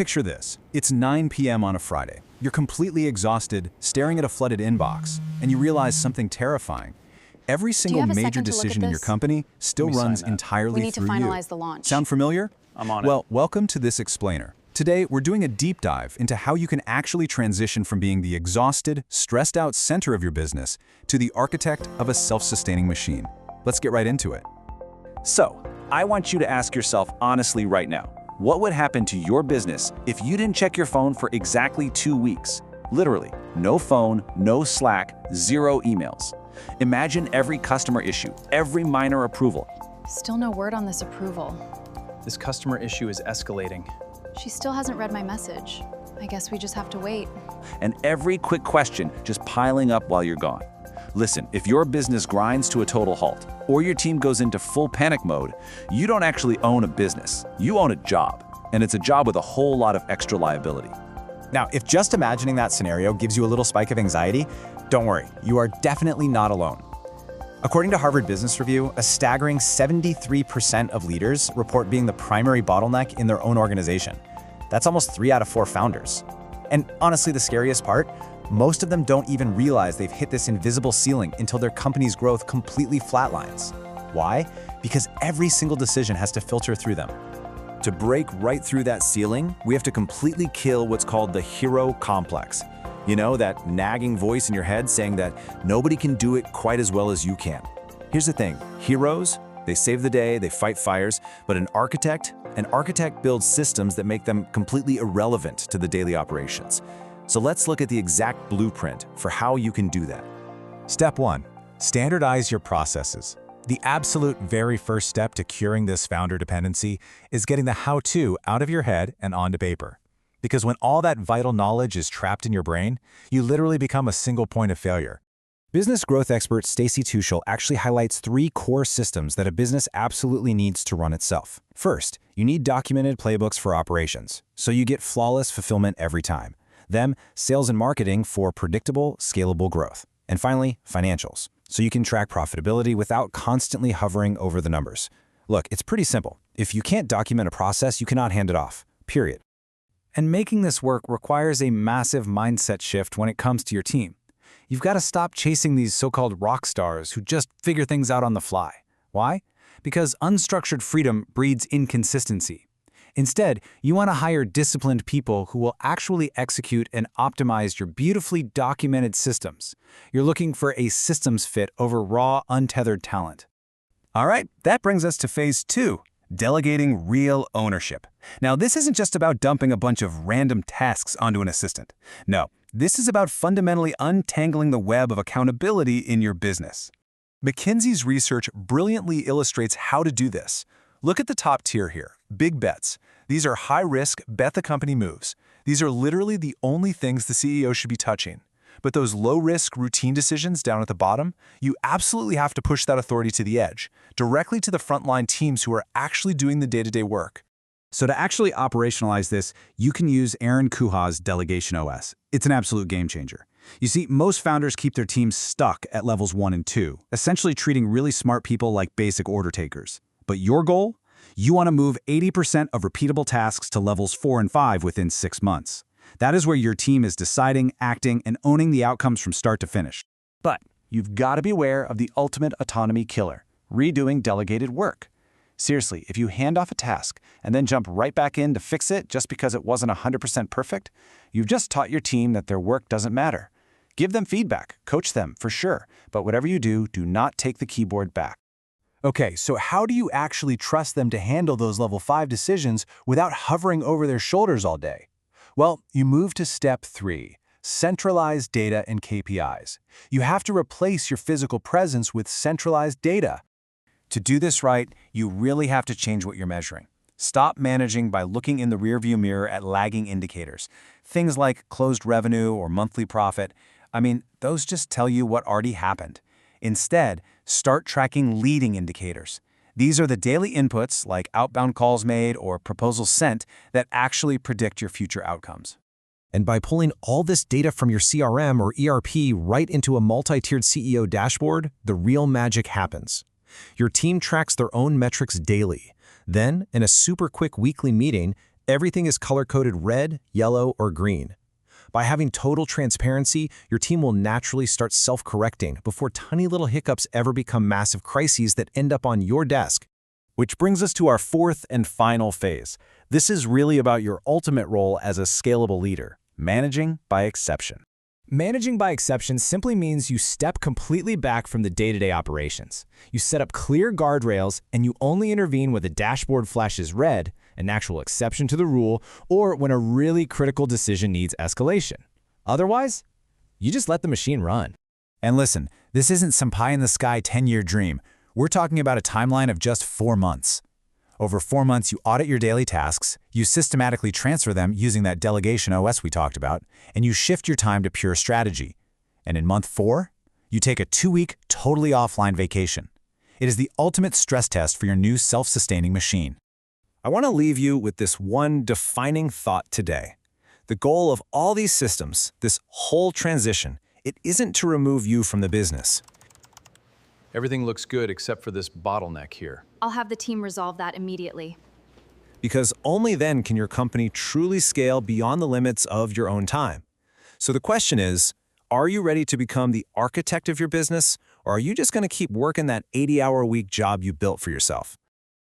Picture this. It's 9 p.m. on a Friday. You're completely exhausted, staring at a flooded inbox, and you realize something terrifying. Every single major decision in your company still runs entirely through you. We need to finalize the launch. Sound familiar? I'm on it. Well, welcome to this explainer. Today, we're doing a deep dive into how you can actually transition from being the exhausted, stressed out center of your business to the architect of a self-sustaining machine. Let's get right into it. So, I want you to ask yourself honestly right now, what would happen to your business if you didn't check your phone for exactly 2 weeks? Literally, no phone, no Slack, 0 emails. Imagine every customer issue, every minor approval. Still no word on this approval. This customer issue is escalating. She still hasn't read my message. I guess we just have to wait. And every quick question just piling up while you're gone. Listen, if your business grinds to a total halt, or your team goes into full panic mode, you don't actually own a business. You own a job, and it's a job with a whole lot of extra liability. Now, if just imagining that scenario gives you a little spike of anxiety, don't worry, you are definitely not alone. According to Harvard Business Review, a staggering 73% of leaders report being the primary bottleneck in their own organization. That's almost 3 out of 4 founders. And honestly, the scariest part, most of them don't even realize they've hit this invisible ceiling until their company's growth completely flatlines. Why? Because every single decision has to filter through them. To break right through that ceiling, we have to completely kill what's called the hero complex. You know, that nagging voice in your head saying that nobody can do it quite as well as you can. Here's the thing, heroes, they save the day, they fight fires, but an architect builds systems that make them completely irrelevant to the daily operations. So let's look at the exact blueprint for how you can do that. Step 1. Standardize your processes. The absolute very first step to curing this founder dependency is getting the how-to out of your head and onto paper. Because when all that vital knowledge is trapped in your brain, you literally become a single point of failure. Business growth expert Stacy Tuschl actually highlights 3 core systems that a business absolutely needs to run itself. First, you need documented playbooks for operations, so you get flawless fulfillment every time. Then, sales and marketing for predictable, scalable growth. And finally, financials, so you can track profitability without constantly hovering over the numbers. Look, it's pretty simple. If you can't document a process, you cannot hand it off, period. And making this work requires a massive mindset shift when it comes to your team. You've got to stop chasing these so-called rock stars who just figure things out on the fly. Why? Because unstructured freedom breeds inconsistency. Instead, you want to hire disciplined people who will actually execute and optimize your beautifully documented systems. You're looking for a systems fit over raw, untethered talent. All right, that brings us to phase 2, delegating real ownership. Now, this isn't just about dumping a bunch of random tasks onto an assistant. No, this is about fundamentally untangling the web of accountability in your business. McKinsey's research brilliantly illustrates how to do this. Look at the top tier here, big bets. These are high-risk, bet-the-company moves. These are literally the only things the CEO should be touching. But those low-risk, routine decisions down at the bottom, you absolutely have to push that authority to the edge, directly to the frontline teams who are actually doing the day-to-day work. So to actually operationalize this, you can use Aaron Kuha's Delegation OS. It's an absolute game changer. You see, most founders keep their teams stuck at levels 1 and 2, essentially treating really smart people like basic order takers. But your goal? You want to move 80% of repeatable tasks to levels 4 and 5 within 6 months. That is where your team is deciding, acting, and owning the outcomes from start to finish. But you've got to be aware of the ultimate autonomy killer, redoing delegated work. Seriously, if you hand off a task and then jump right back in to fix it just because it wasn't 100% perfect, you've just taught your team that their work doesn't matter. Give them feedback, coach them, for sure, but whatever you do, do not take the keyboard back. Okay, so how do you actually trust them to handle those level 5 decisions without hovering over their shoulders all day? Well, you move to step 3, centralized data and KPIs. You have to replace your physical presence with centralized data. To do this right, you really have to change what you're measuring. Stop managing by looking in the rearview mirror at lagging indicators. Things like closed revenue or monthly profit. Those just tell you what already happened. Instead, start tracking leading indicators. These are the daily inputs like outbound calls made or proposals sent that actually predict your future outcomes. And by pulling all this data from your CRM or ERP right into a multi-tiered CEO dashboard, the real magic happens. Your team tracks their own metrics daily. Then, in a super quick weekly meeting, Everything is color-coded red, yellow, or green. By having total transparency, your team will naturally start self-correcting before tiny little hiccups ever become massive crises that end up on your desk. Which brings us to our fourth and final phase. This is really about your ultimate role as a scalable leader, managing by exception. Managing by exception simply means you step completely back from the day-to-day operations. You set up clear guardrails, and you only intervene when the dashboard flashes red, an actual exception to the rule, or when a really critical decision needs escalation. Otherwise, you just let the machine run. And listen, this isn't some pie-in-the-sky 10-year dream. We're talking about a timeline of just 4 months. Over 4 months, you audit your daily tasks, you systematically transfer them using that delegation OS we talked about, and you shift your time to pure strategy. And in month 4, you take a 2-week, totally offline vacation. It is the ultimate stress test for your new self-sustaining machine. I want to leave you with this one defining thought today. The goal of all these systems, this whole transition, it isn't to remove you from the business. Everything looks good except for this bottleneck here. I'll have the team resolve that immediately. Because only then can your company truly scale beyond the limits of your own time. So the question is, are you ready to become the architect of your business, or are you just going to keep working that 80-hour-a-week job you built for yourself?